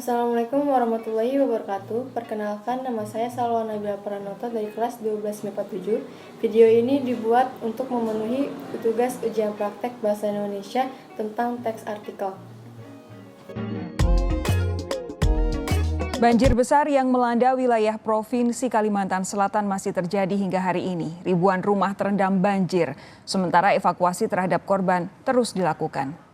Assalamualaikum warahmatullahi wabarakatuh. Perkenalkan, nama saya Salwa Nabila Pranoto dari kelas 12 MIPA 7. Video ini dibuat untuk memenuhi tugas ujian praktek Bahasa Indonesia tentang teks artikel. Banjir besar yang melanda wilayah Provinsi Kalimantan Selatan masih terjadi hingga hari ini. Ribuan rumah terendam banjir, sementara evakuasi terhadap korban terus dilakukan.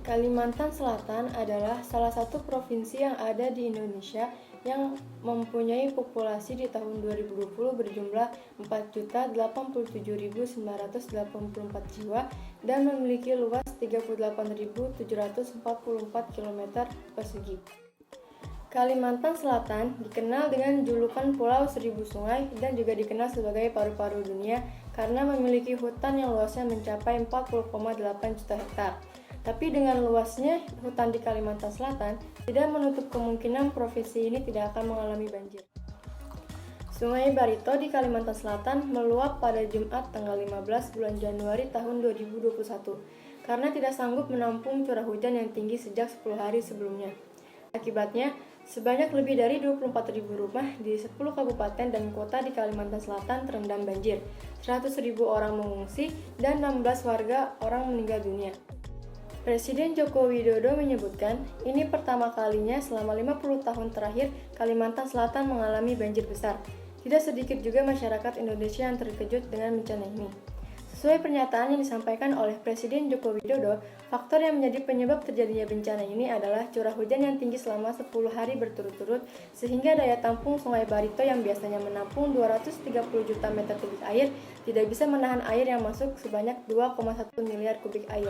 Kalimantan Selatan adalah salah satu provinsi yang ada di Indonesia yang mempunyai populasi di tahun 2020 berjumlah 4.087.984 jiwa dan memiliki luas 38.744 km persegi. Kalimantan Selatan dikenal dengan julukan Pulau Seribu Sungai dan juga dikenal sebagai paru-paru dunia karena memiliki hutan yang luasnya mencapai 40,8 juta hektar. Tapi dengan luasnya hutan di Kalimantan Selatan, tidak menutup kemungkinan provinsi ini tidak akan mengalami banjir. Sungai Barito di Kalimantan Selatan meluap pada Jumat tanggal 15 bulan Januari tahun 2021 karena tidak sanggup menampung curah hujan yang tinggi sejak 10 hari sebelumnya. Akibatnya, sebanyak lebih dari 24.000 rumah di 10 kabupaten dan kota di Kalimantan Selatan terendam banjir, 100.000 orang mengungsi, dan 16 warga orang meninggal dunia. Presiden Joko Widodo menyebutkan, ini pertama kalinya selama 50 tahun terakhir Kalimantan Selatan mengalami banjir besar. Tidak sedikit juga masyarakat Indonesia yang terkejut dengan bencana ini. Sesuai pernyataan yang disampaikan oleh Presiden Joko Widodo, faktor yang menjadi penyebab terjadinya bencana ini adalah curah hujan yang tinggi selama 10 hari berturut-turut, sehingga daya tampung Sungai Barito yang biasanya menampung 230 juta meter kubik air, tidak bisa menahan air yang masuk sebanyak 2,1 miliar kubik air.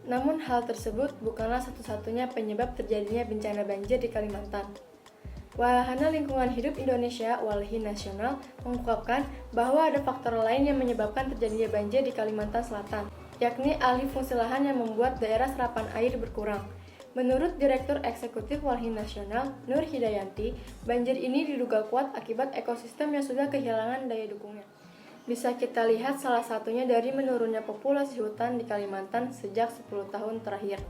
Namun hal tersebut bukanlah satu-satunya penyebab terjadinya bencana banjir di Kalimantan. Wahana Lingkungan Hidup Indonesia (WALHI) Nasional mengungkapkan bahwa ada faktor lain yang menyebabkan terjadinya banjir di Kalimantan Selatan, yakni alih fungsi lahan yang membuat daerah serapan air berkurang. Menurut Direktur Eksekutif WALHI Nasional, Nur Hidayanti, banjir ini diduga kuat akibat ekosistem yang sudah kehilangan daya dukungnya. Bisa kita lihat salah satunya dari menurunnya populasi hutan di Kalimantan sejak 10 tahun terakhir.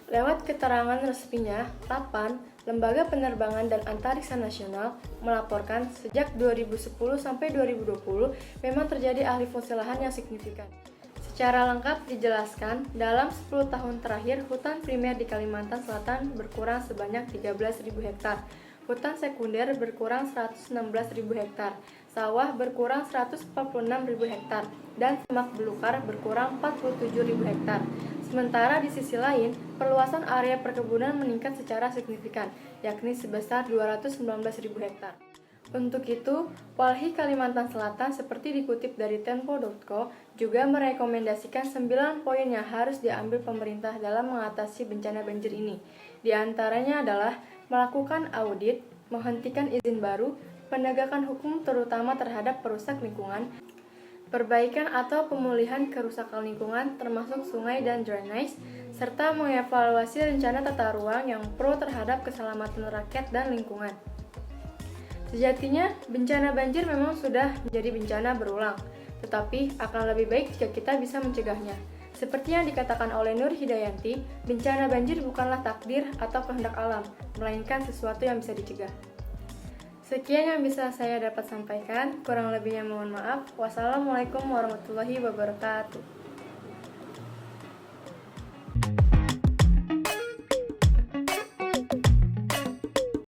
Lewat keterangan resminya, LAPAN, Lembaga Penerbangan dan Antariksa Nasional, melaporkan sejak 2010 sampai 2020 memang terjadi alih fungsi lahan yang signifikan. Secara lengkap dijelaskan, dalam 10 tahun terakhir hutan primer di Kalimantan Selatan berkurang sebanyak 13.000 hektar. Hutan sekunder berkurang 116.000 hektar, sawah berkurang 146.000 hektar, dan semak belukar berkurang 47.000 hektar. Sementara di sisi lain, perluasan area perkebunan meningkat secara signifikan, yakni sebesar 219.000 hektar. Untuk itu, WALHI Kalimantan Selatan seperti dikutip dari Tempo.co juga merekomendasikan 9 poin yang harus diambil pemerintah dalam mengatasi bencana banjir ini. Di antaranya adalah melakukan audit, menghentikan izin baru, penegakan hukum terutama terhadap perusak lingkungan, perbaikan atau pemulihan kerusakan lingkungan termasuk sungai dan drainase, serta mengevaluasi rencana tata ruang yang pro terhadap keselamatan rakyat dan lingkungan. Sejatinya, bencana banjir memang sudah menjadi bencana berulang, tetapi akan lebih baik jika kita bisa mencegahnya. Seperti yang dikatakan oleh Nur Hidayanti, bencana banjir bukanlah takdir atau kehendak alam, melainkan sesuatu yang bisa dicegah. Sekian yang bisa saya dapat sampaikan, kurang lebihnya mohon maaf. Wassalamualaikum warahmatullahi wabarakatuh.